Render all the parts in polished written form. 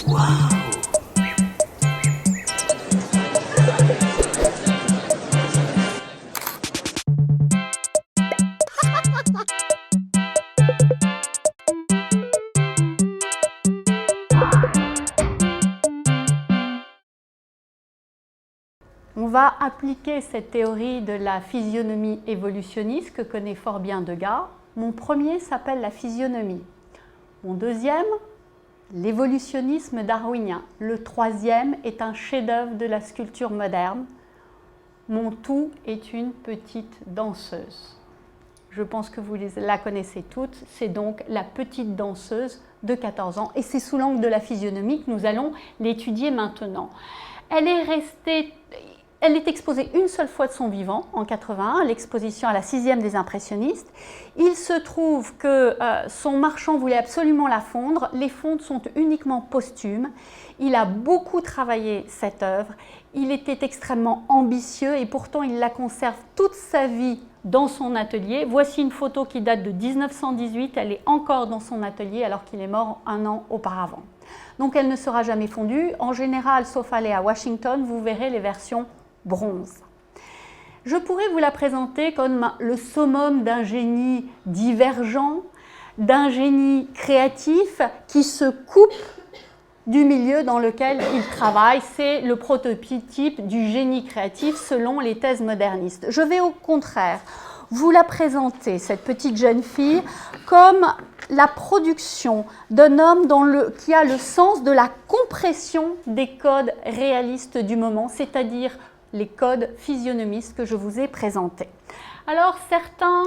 On va appliquer cette théorie de la physionomie évolutionniste que connaît fort bien Degas. Mon premier s'appelle la physionomie. Mon deuxième, l'évolutionnisme darwinien. Le troisième est un chef-d'œuvre de la sculpture moderne. Mon tout est une petite danseuse. Je pense que vous la connaissez toutes. C'est donc la petite danseuse de 14 ans. Et c'est sous l'angle de la physionomie que nous allons l'étudier maintenant. Elle est exposée une seule fois de son vivant, en 81, à l'exposition à la 6e des impressionnistes. Il se trouve que son marchand voulait absolument la fondre. Les fontes sont uniquement posthumes. Il a beaucoup travaillé cette œuvre. Il était extrêmement ambitieux et pourtant il la conserve toute sa vie dans son atelier. Voici une photo qui date de 1918. Elle est encore dans son atelier alors qu'il est mort un an auparavant. Donc elle ne sera jamais fondue. En général, sauf aller à Washington, vous verrez les versions bronze. Je pourrais vous la présenter comme le summum d'un génie divergent, d'un génie créatif qui se coupe du milieu dans lequel il travaille. C'est le prototype du génie créatif selon les thèses modernistes. Je vais au contraire vous la présenter, cette petite jeune fille, comme la production d'un homme qui a le sens de la compression des codes réalistes du moment, c'est-à-dire les codes physionomistes que je vous ai présentés. Alors, certains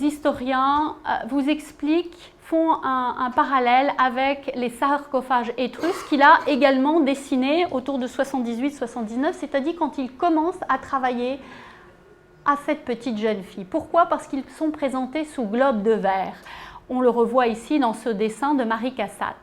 historiens vous expliquent, font un parallèle avec les sarcophages étrusques qu'il a également dessinés autour de 78-79, c'est-à-dire quand il commence à travailler à cette petite jeune fille. Pourquoi? Parce qu'ils sont présentés sous globe de verre. On le revoit ici dans ce dessin de Marie Cassatt.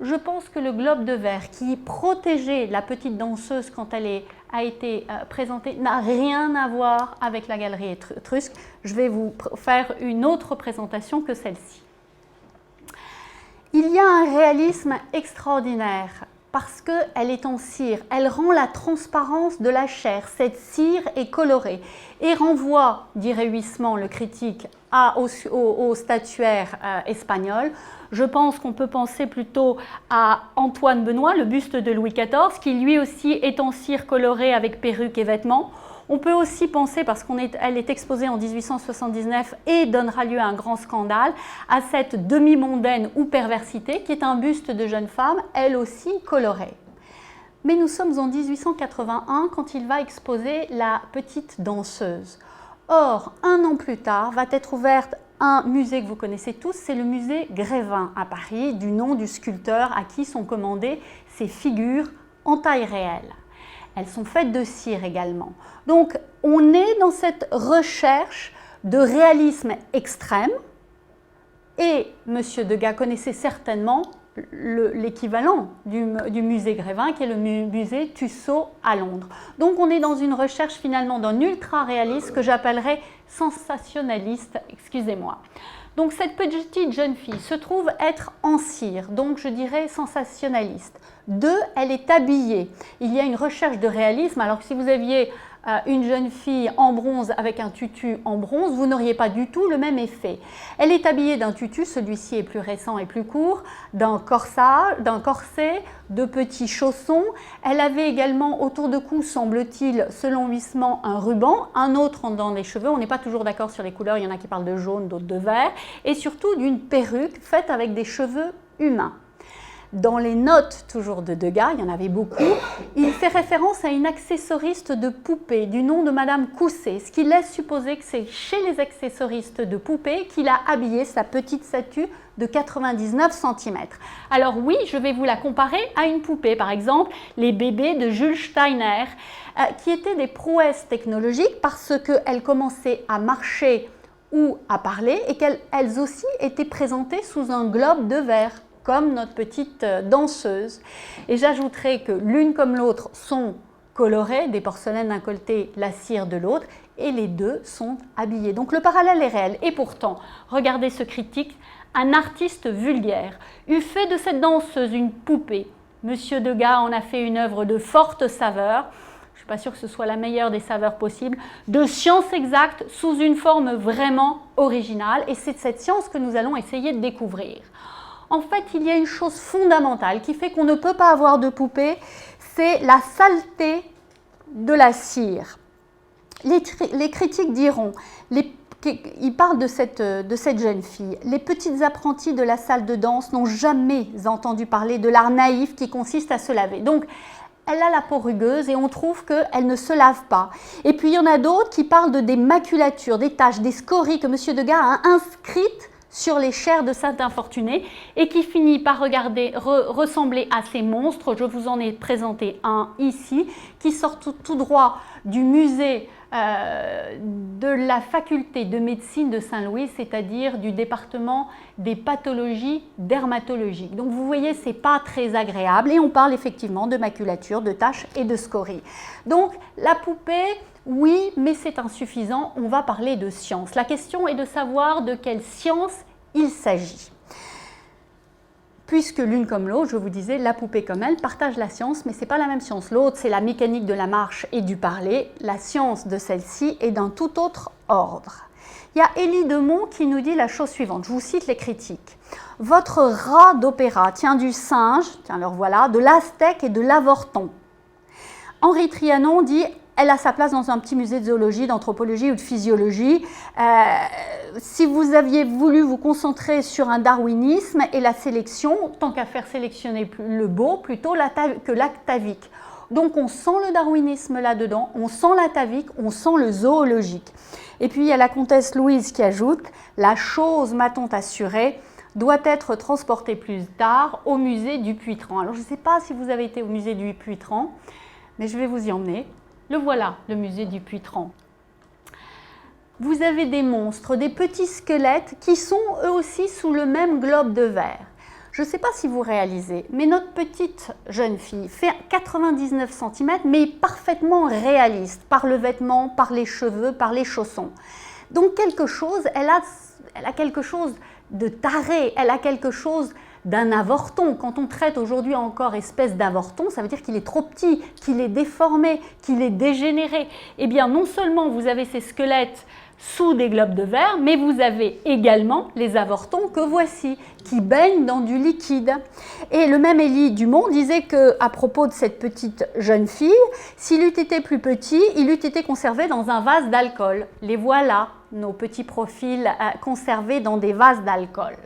Je pense que le globe de verre qui protégeait la petite danseuse quand elle a été présentée n'a rien à voir avec la galerie étrusque. Je vais vous faire une autre présentation que celle-ci. Il y a un réalisme extraordinaire parce qu'elle est en cire. Elle rend la transparence de la chair. Cette cire est colorée et renvoie, dirait Huysmans, le critique, au statuaire espagnol. Je pense qu'on peut penser plutôt à Antoine Benoît, le buste de Louis XIV, qui lui aussi est en cire colorée avec perruque et vêtements. On peut aussi penser, parce qu'elle est exposée en 1879 et donnera lieu à un grand scandale, à cette demi-mondaine ou perversité, qui est un buste de jeune femme, elle aussi colorée. Mais nous sommes en 1881 quand il va exposer la petite danseuse. Or, un an plus tard, va être ouverte un musée que vous connaissez tous, c'est le musée Grévin à Paris, du nom du sculpteur à qui sont commandées ces figures en taille réelle. Elles sont faites de cire également. Donc, on est dans cette recherche de réalisme extrême et M. Degas connaissait certainement l'équivalent du musée Grévin, qui est le musée Tussaud à Londres. Donc, on est dans une recherche finalement d'un ultra-réalisme que j'appellerais sensationnaliste, excusez-moi. Donc, cette petite jeune fille se trouve être en cire, donc je dirais sensationnaliste. Deux, elle est habillée. Il y a une recherche de réalisme, alors que si vous aviez une jeune fille en bronze avec un tutu en bronze, vous n'auriez pas du tout le même effet. Elle est habillée d'un tutu, celui-ci est plus récent et plus court, d'un corset, de petits chaussons. Elle avait également autour de cou, semble-t-il, selon Huysmans, un ruban, un autre dans les cheveux. On n'est pas toujours d'accord sur les couleurs, il y en a qui parlent de jaune, d'autres de vert, et surtout d'une perruque faite avec des cheveux humains. Dans les notes toujours de Degas, il y en avait beaucoup, il fait référence à une accessoriste de poupées du nom de Madame Cousset, ce qui laisse supposer que c'est chez les accessoristes de poupées qu'il a habillé sa petite statue de 99 cm. Alors oui, je vais vous la comparer à une poupée, par exemple les bébés de Jules Steiner, qui étaient des prouesses technologiques parce qu'elles commençaient à marcher ou à parler et qu'elles aussi étaient présentées sous un globe de verre, comme notre petite danseuse. Et j'ajouterai que l'une comme l'autre sont colorées, des porcelaines d'un côté, la cire de l'autre, et les deux sont habillées. Donc le parallèle est réel. Et pourtant, regardez ce critique, un artiste vulgaire eût fait de cette danseuse une poupée. Monsieur Degas en a fait une œuvre de forte saveur, je ne suis pas sûre que ce soit la meilleure des saveurs possibles, de science exacte sous une forme vraiment originale, et c'est cette science que nous allons essayer de découvrir. En fait, il y a une chose fondamentale qui fait qu'on ne peut pas avoir de poupée, c'est la saleté de la cire. Les critiques diront, ils parlent de cette jeune fille, les petites apprenties de la salle de danse n'ont jamais entendu parler de l'art naïf qui consiste à se laver. Donc, elle a la peau rugueuse et on trouve qu'elle ne se lave pas. Et puis, il y en a d'autres qui parlent des maculatures, des taches, des scories que M. Degas a inscrites sur les chairs de cette infortunée et qui finit par ressembler à ces monstres. Je vous en ai présenté un ici, qui sort tout droit du musée de la faculté de médecine de Saint-Louis, c'est-à-dire du département des pathologies dermatologiques. Donc vous voyez, ce n'est pas très agréable et on parle effectivement de maculature, de taches et de scories. Donc la poupée, oui, mais c'est insuffisant, on va parler de science. La question est de savoir de quelle science il s'agit. Puisque l'une comme l'autre, je vous disais, la poupée comme elle partage la science, mais ce n'est pas la même science. L'autre, c'est la mécanique de la marche et du parler. La science de celle-ci est d'un tout autre ordre. Il y a Élie Demont qui nous dit la chose suivante, je vous cite les critiques. Votre rat d'opéra tient du singe, tiens alors voilà, de l'aztèque et de l'avorton. Henri Trianon dit elle a sa place dans un petit musée de zoologie, d'anthropologie ou de physiologie. Si vous aviez voulu vous concentrer sur un darwinisme et la sélection, tant qu'à faire sélectionner le beau plutôt que l'atavique. Donc on sent le darwinisme là-dedans, on sent l'atavique, on sent le zoologique. Et puis il y a la comtesse Louise qui ajoute « La chose, m'a-t-on assuré, doit être transportée plus tard au musée du Puitran ». Alors je ne sais pas si vous avez été au musée du Puitran, mais je vais vous y emmener. Le voilà, le musée du Puitran. Vous avez des monstres, des petits squelettes qui sont eux aussi sous le même globe de verre. Je ne sais pas si vous réalisez, mais notre petite jeune fille fait 99 cm, mais parfaitement réaliste, par le vêtement, par les cheveux, par les chaussons. Donc quelque chose, elle a quelque chose de taré, elle a quelque chose d'un avorton. Quand on traite aujourd'hui encore espèce d'avorton, ça veut dire qu'il est trop petit, qu'il est déformé, qu'il est dégénéré. Eh bien, non seulement vous avez ces squelettes sous des globes de verre, mais vous avez également les avortons que voici, qui baignent dans du liquide. Et le même Élie Dumont disait qu'à propos de cette petite jeune fille, s'il eût été plus petit, il eût été conservé dans un vase d'alcool. Les voilà, nos petits profils conservés dans des vases d'alcool.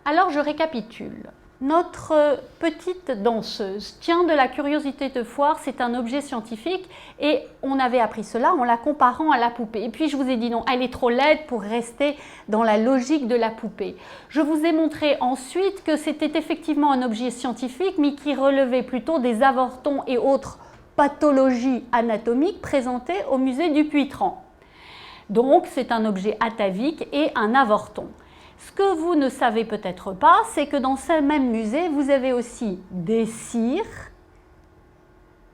Alors je récapitule. Notre petite danseuse tient de la curiosité de foire, c'est un objet scientifique et on avait appris cela en la comparant à la poupée. Et puis je vous ai dit non, elle est trop laide pour rester dans la logique de la poupée. Je vous ai montré ensuite que c'était effectivement un objet scientifique mais qui relevait plutôt des avortons et autres pathologies anatomiques présentées au musée du Puitran. Donc c'est un objet atavique et un avorton. Ce que vous ne savez peut-être pas, c'est que dans ce même musée, vous avez aussi des cires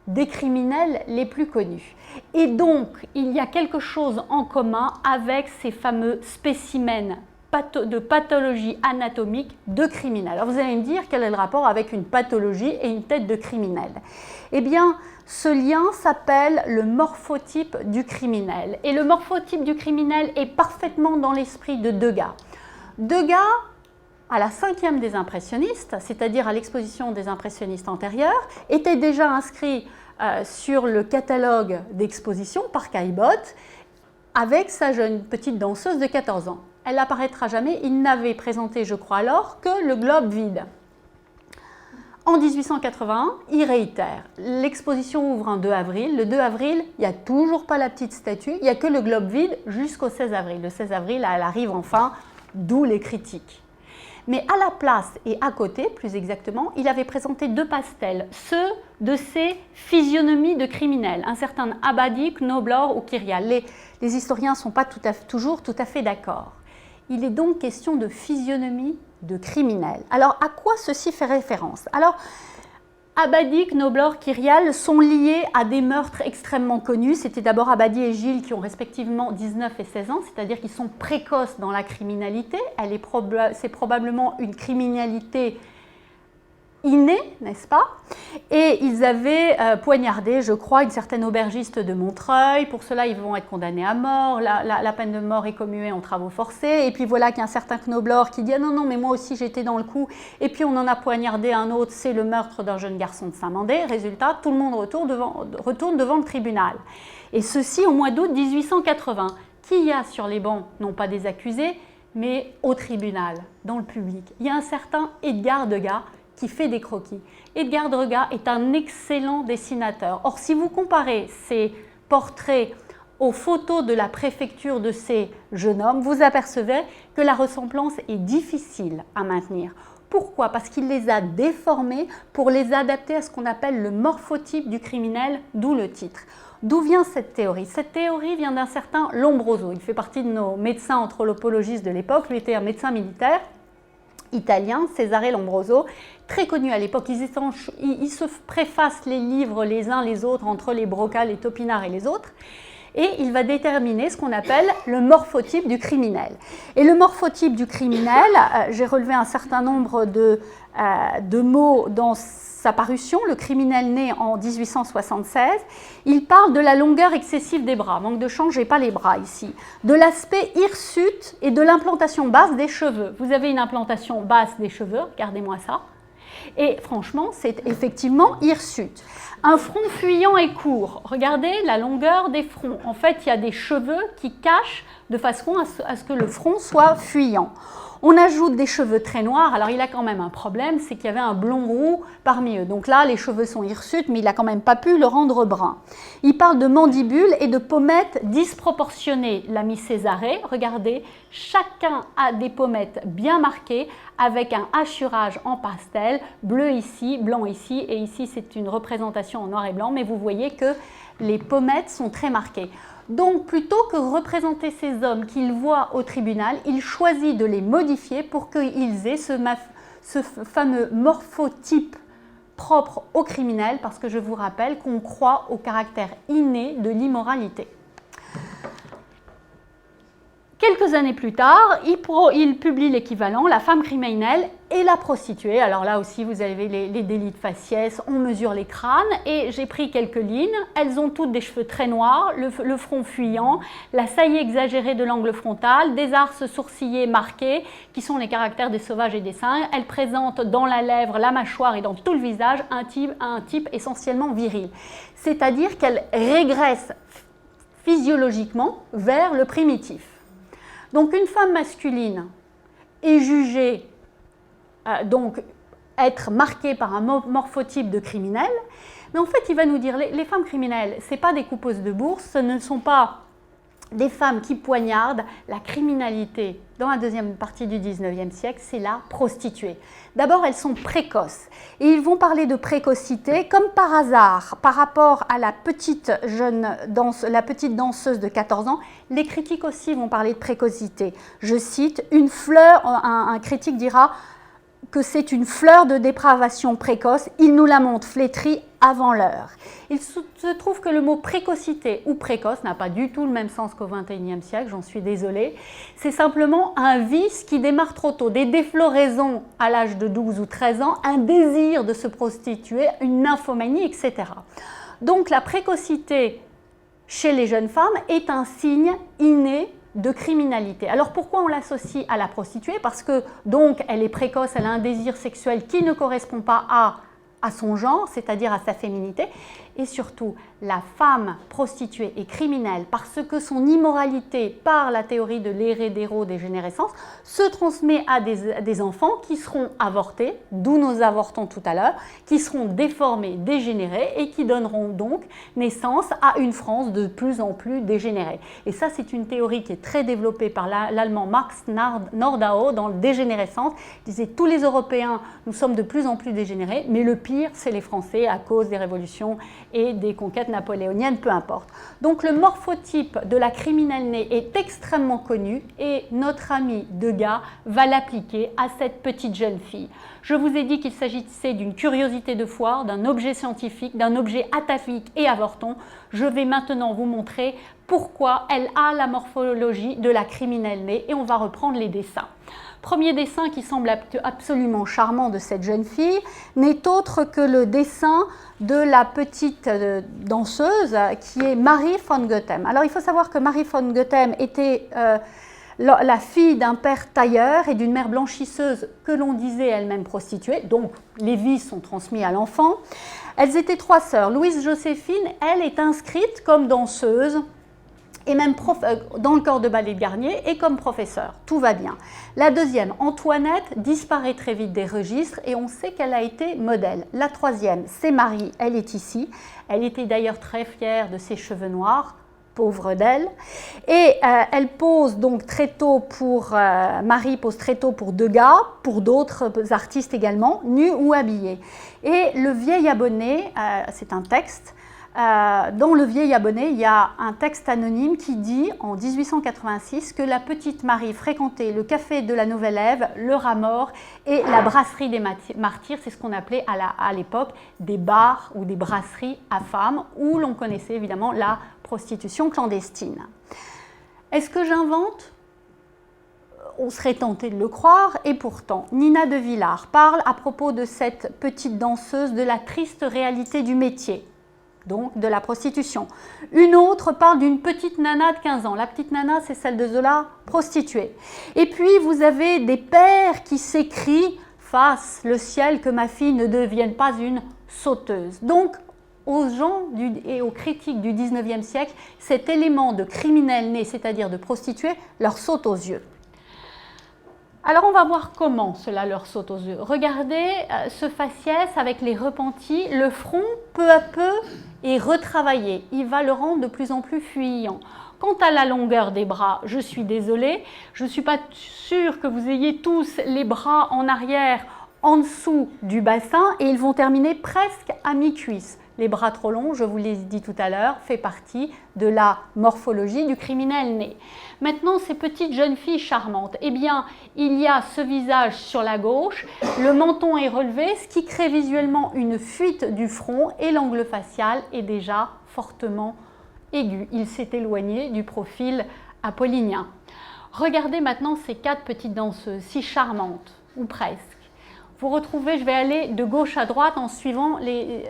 des criminels les plus connus. Et donc, il y a quelque chose en commun avec ces fameux spécimens de pathologie anatomique de criminels. Alors vous allez me dire quel est le rapport avec une pathologie et une tête de criminel. Eh bien, ce lien s'appelle le morphotype du criminel. Et le morphotype du criminel est parfaitement dans l'esprit de Degas. Degas, à la 5e des impressionnistes, c'est-à-dire à l'exposition des impressionnistes antérieures, était déjà inscrit sur le catalogue d'exposition par Caillebotte avec sa jeune petite danseuse de 14 ans. Elle n'apparaîtra jamais, il n'avait présenté, je crois alors, que le globe vide. En 1881, il réitère. L'exposition ouvre un 2 avril. Le 2 avril, il n'y a toujours pas la petite statue, il n'y a que le globe vide jusqu'au 16 avril. Le 16 avril, elle arrive enfin, d'où les critiques. Mais à la place et à côté, plus exactement, il avait présenté 2 pastels, ceux de ces physionomies de criminels, un certain Abadi, Knoblauch ou Kyrial. Les historiens ne sont pas toujours tout à fait d'accord. Il est donc question de physionomie de criminels. Alors, à quoi ceci fait référence? Alors, Abadie, Knoblauch, Kyriell sont liés à des meurtres extrêmement connus. C'était d'abord Abadie et Gilles qui ont respectivement 19 et 16 ans, c'est-à-dire qu'ils sont précoces dans la criminalité. C'est probablement une criminalité innée, n'est-ce pas? Et ils avaient poignardé, je crois, une certaine aubergiste de Montreuil. Pour cela, ils vont être condamnés à mort. La peine de mort est commuée en travaux forcés. Et puis voilà qu'il y a un certain Knoblauch qui dit « Ah non, non, mais moi aussi j'étais dans le coup. » Et puis on en a poignardé un autre, c'est le meurtre d'un jeune garçon de Saint-Mandé. Résultat, tout le monde retourne devant le tribunal. Et ceci au mois d'août 1880. Qui y a sur les bancs? Non pas des accusés, mais au tribunal, dans le public. Il y a un certain Edgar Degas qui fait des croquis. Edgar Degas est un excellent dessinateur. Or, si vous comparez ces portraits aux photos de la préfecture de ces jeunes hommes, vous apercevez que la ressemblance est difficile à maintenir. Pourquoi? Parce qu'il les a déformés pour les adapter à ce qu'on appelle le morphotype du criminel, d'où le titre. D'où vient cette théorie? Cette théorie vient d'un certain Lombroso. Il fait partie de nos médecins anthropologistes de l'époque. Lui était un médecin militaire italien, Cesare Lombroso, très connu à l'époque. Ils se préfacent les livres les uns les autres entre les Broca, les Topinard et les autres. Et il va déterminer ce qu'on appelle le morphotype du criminel. Et le morphotype du criminel, j'ai relevé un certain nombre de mots dans sa parution, Le criminel né en 1876, il parle de la longueur excessive des bras, manque de chance, j'ai pas les bras ici, de l'aspect hirsute et de l'implantation basse des cheveux. Vous avez une implantation basse des cheveux, regardez-moi ça, et franchement, c'est effectivement hirsute. Un front fuyant et court, regardez la longueur des fronts. En fait, il y a des cheveux qui cachent de façon à ce que le front soit fuyant. On ajoute des cheveux très noirs, alors il a quand même un problème, c'est qu'il y avait un blond roux parmi eux. Donc là, les cheveux sont hirsutes, mais il n'a quand même pas pu le rendre brun. Il parle de mandibules et de pommettes disproportionnées. L'ami Césarée, regardez, chacun a des pommettes bien marquées avec un hachurage en pastel, bleu ici, blanc ici, et ici c'est une représentation en noir et blanc, mais vous voyez que les pommettes sont très marquées. Donc, plutôt que représenter ces hommes qu'il voit au tribunal, il choisit de les modifier pour qu'ils aient ce fameux morphotype propre aux criminels, parce que je vous rappelle qu'on croit au caractère inné de l'immoralité. Quelques années plus tard, il publie l'équivalent, La femme criminelle et la prostituée. Alors là aussi, vous avez les délits de faciès, on mesure les crânes et j'ai pris quelques lignes. Elles ont toutes des cheveux très noirs, le front fuyant, la saillie exagérée de l'angle frontal, des arces sourcillées marquées, qui sont les caractères des sauvages et des singes. Elles présentent dans la lèvre, la mâchoire et dans tout le visage un type essentiellement viril. C'est-à-dire qu'elles régressent physiologiquement vers le primitif. Donc une femme masculine est jugée donc être marquée par un morphotype de criminel, mais en fait il va nous dire les femmes criminelles, ce n'est pas des coupeuses de bourse, ce ne sont pas des femmes qui poignardent. La criminalité dans la deuxième partie du 19e siècle, c'est la prostituée. D'abord, elles sont précoces et ils vont parler de précocité comme par hasard par rapport à la petite danseuse de 14 ans. Les critiques aussi vont parler de précocité. Je cite, une fleur, un critique dira que c'est une fleur de dépravation précoce, il nous la montre flétrie avant l'heure. Il se trouve que le mot précocité ou précoce n'a pas du tout le même sens qu'au XXIe siècle, j'en suis désolée. C'est simplement un vice qui démarre trop tôt, des défloraisons à l'âge de 12 ou 13 ans, un désir de se prostituer, une nymphomanie, etc. Donc la précocité chez les jeunes femmes est un signe inné de criminalité. Alors pourquoi on l'associe à la prostituée? Parce que donc elle est précoce, elle a un désir sexuel qui ne correspond pas à son genre, c'est-à-dire à sa féminité, et surtout la femme prostituée est criminelle parce que son immoralité, par la théorie de l'hérédérodégénérescence, se transmet à des enfants qui seront avortés, d'où nous avortons tout à l'heure, qui seront déformés, dégénérés et qui donneront donc naissance à une France de plus en plus dégénérée. Et ça, c'est une théorie qui est très développée par l'allemand Max Nordau dans le Dégénérescence. Il disait tous les Européens, nous sommes de plus en plus dégénérés, mais le pire, c'est les Français à cause des révolutions et des conquêtes napoléoniennes, peu importe. Donc le morphotype de la criminelle née est extrêmement connu et notre ami Degas va l'appliquer à cette petite jeune fille. Je vous ai dit qu'il s'agissait d'une curiosité de foire, d'un objet scientifique, d'un objet atavique et avorton. Je vais maintenant vous montrer pourquoi elle a la morphologie de la criminelle née et on va reprendre les dessins. Premier dessin qui semble absolument charmant de cette jeune fille n'est autre que le dessin de la petite danseuse qui est Marie von Goethem. Alors il faut savoir que Marie von Goethem était la fille d'un père tailleur et d'une mère blanchisseuse que l'on disait elle-même prostituée, donc les vices sont transmis à l'enfant. Elles étaient trois sœurs. Louise Joséphine, elle, est inscrite comme danseuse et même dans le corps de ballet de Garnier et comme professeure. Tout va bien. La deuxième, Antoinette, disparaît très vite des registres et on sait qu'elle a été modèle. La troisième, c'est Marie, elle est ici. Elle était d'ailleurs très fière de ses cheveux noirs, pauvre d'elle. Et elle pose donc très tôt pour, Marie pose très tôt pour Degas, pour d'autres artistes également, nus ou habillés. Et le vieil abonné, c'est un texte. Dans le vieil abonné, il y a un texte anonyme qui dit en 1886 que la petite Marie fréquentait le café de la Nouvelle Ève, le Rat Mort et la brasserie des Martyrs. C'est ce qu'on appelait à l'époque des bars ou des brasseries à femmes où l'on connaissait évidemment la prostitution clandestine. Est-ce que j'invente ? On serait tenté de le croire et pourtant Nina de Villars parle à propos de cette petite danseuse de la triste réalité du métier. Donc de la prostitution. Une autre parle d'une petite nana de 15 ans. La petite nana, c'est celle de Zola, prostituée. Et puis vous avez des pères qui s'écrient « Fasse le ciel que ma fille ne devienne pas une sauteuse ». Donc aux gens et aux critiques du 19e siècle, cet élément de criminel né, c'est-à-dire de prostituée, leur saute aux yeux. Alors on va voir comment cela leur saute aux yeux. Regardez ce faciès avec les repentis, le front peu à peu est retravaillé, il va le rendre de plus en plus fuyant. Quant à la longueur des bras, je suis désolée, je ne suis pas sûre que vous ayez tous les bras en arrière en dessous du bassin et ils vont terminer presque à mi-cuisse. Les bras trop longs, je vous l'ai dit tout à l'heure, fait partie de la morphologie du criminel né. Maintenant, ces petites jeunes filles charmantes, eh bien, il y a ce visage sur la gauche, le menton est relevé, ce qui crée visuellement une fuite du front et l'angle facial est déjà fortement aigu. Il s'est éloigné du profil apollinien. Regardez maintenant ces quatre petites danseuses, si charmantes, ou presque. Vous retrouvez, je vais aller de gauche à droite en suivant les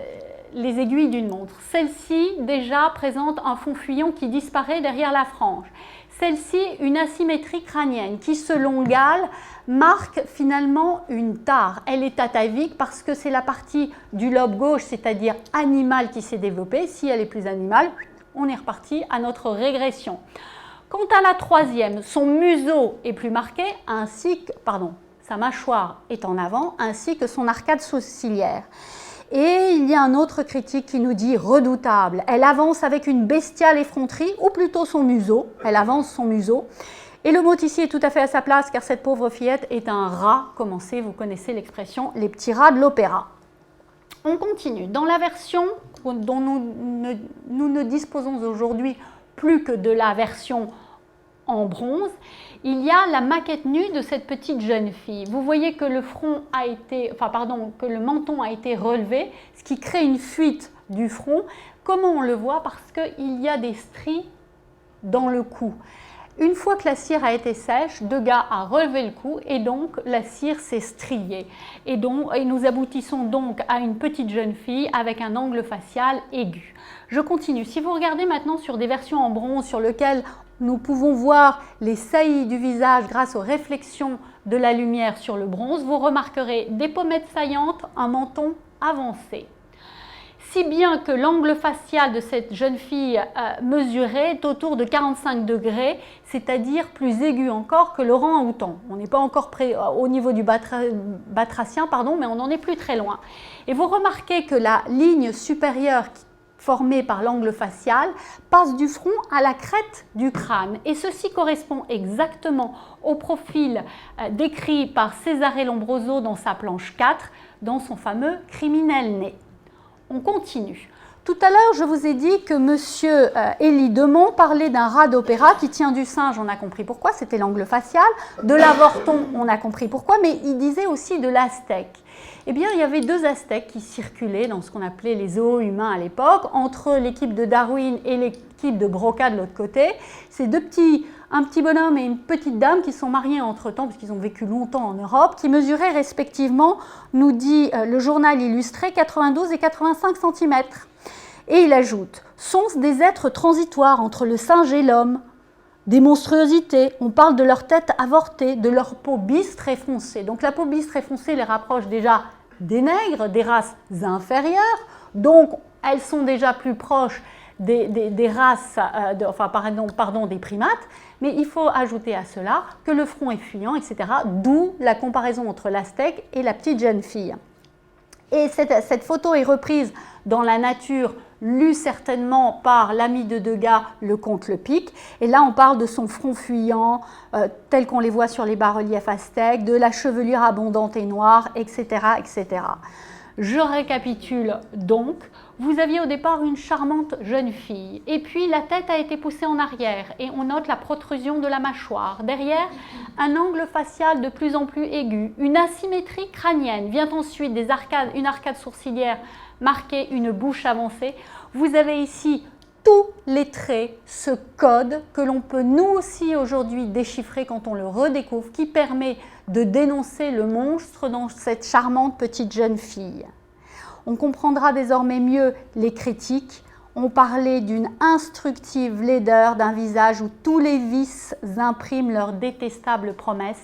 aiguilles d'une montre. Celle-ci déjà présente un fond fuyant qui disparaît derrière la frange. Celle-ci, une asymétrie crânienne qui, selon Gall, marque finalement une tare. Elle est atavique parce que c'est la partie du lobe gauche, c'est-à-dire animale, qui s'est développée. Si elle est plus animale, on est reparti à notre régression. Quant à la troisième, son museau est plus marqué, ainsi que, sa mâchoire est en avant, ainsi que son arcade sourcilière. Et il y a un autre critique qui nous dit redoutable. Elle avance avec une bestiale effronterie, ou plutôt son museau. Elle avance son museau. Et le mot ici est tout à fait à sa place, car cette pauvre fillette est un rat. Commencez, vous connaissez l'expression, les petits rats de l'opéra. On continue. Dans la version dont nous ne disposons aujourd'hui plus que de la version en bronze, il y a la maquette nue de cette petite jeune fille. Vous voyez que le front a été, que le menton a été relevé, ce qui crée une fuite du front. Comment on le voit? Parce qu'il y a des stries dans le cou. Une fois que la cire a été sèche, Degas a relevé le cou et donc la cire s'est striée. Et nous aboutissons donc à une petite jeune fille avec un angle facial aigu. Je continue. Si vous regardez maintenant sur des versions en bronze sur lesquelles nous pouvons voir les saillies du visage grâce aux réflexions de la lumière sur le bronze, vous remarquerez des pommettes saillantes, un menton avancé. Si bien que l'angle facial de cette jeune fille mesurée est autour de 45 degrés, c'est-à-dire plus aigu encore que l'orang-outan. On n'est pas encore au niveau du batracien, mais on n'en est plus très loin. Et vous remarquez que la ligne supérieure formée par l'angle facial passe du front à la crête du crâne. Et ceci correspond exactement au profil décrit par Cesare Lombroso dans sa planche 4, dans son fameux criminel né. On continue. Tout à l'heure, je vous ai dit que M. Élie Demont parlait d'un rat d'opéra qui tient du singe, on a compris pourquoi, c'était l'angle facial, de l'avorton, on a compris pourquoi, mais il disait aussi de l'aztèque. Eh bien, il y avait deux aztèques qui circulaient dans ce qu'on appelait les zoos humains à l'époque, entre l'équipe de Darwin et l'équipe de Broca de l'autre côté. C'est un petit bonhomme et une petite dame qui sont mariés entre-temps, parce qu'ils ont vécu longtemps en Europe, qui mesuraient respectivement, nous dit le journal illustré, 92 et 85 cm. Et il ajoute, sont-ce des êtres transitoires entre le singe et l'homme? Des monstruosités, on parle de leur tête avortée, de leur peau bistre et foncée. Donc la peau bistre et foncée les rapproche déjà des nègres, des races inférieures, donc elles sont déjà plus proches des races, des primates, mais il faut ajouter à cela que le front est fuyant, etc. D'où la comparaison entre l'aztèque et la petite jeune fille. Et cette photo est reprise dans la nature, lue certainement par l'ami de Degas, le comte Lepic. Et là, on parle de son front fuyant, tel qu'on les voit sur les bas-reliefs aztèques, de la chevelure abondante et noire, etc., etc. Je récapitule donc. Vous aviez au départ une charmante jeune fille, et puis la tête a été poussée en arrière, et on note la protrusion de la mâchoire. Derrière, un angle facial de plus en plus aigu, une asymétrie crânienne. Vient ensuite une arcade sourcilière marquée, une bouche avancée. Vous avez ici tous les traits, ce code que l'on peut nous aussi aujourd'hui déchiffrer quand on le redécouvre, qui permet de dénoncer le monstre dans cette charmante petite jeune fille. On comprendra désormais mieux les critiques. On parlait d'une instructive laideur d'un visage où tous les vices impriment leurs détestables promesses.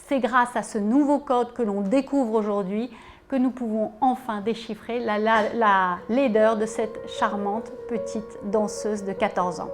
C'est grâce à ce nouveau code que l'on découvre aujourd'hui que nous pouvons enfin déchiffrer la laideur de cette charmante petite danseuse de 14 ans.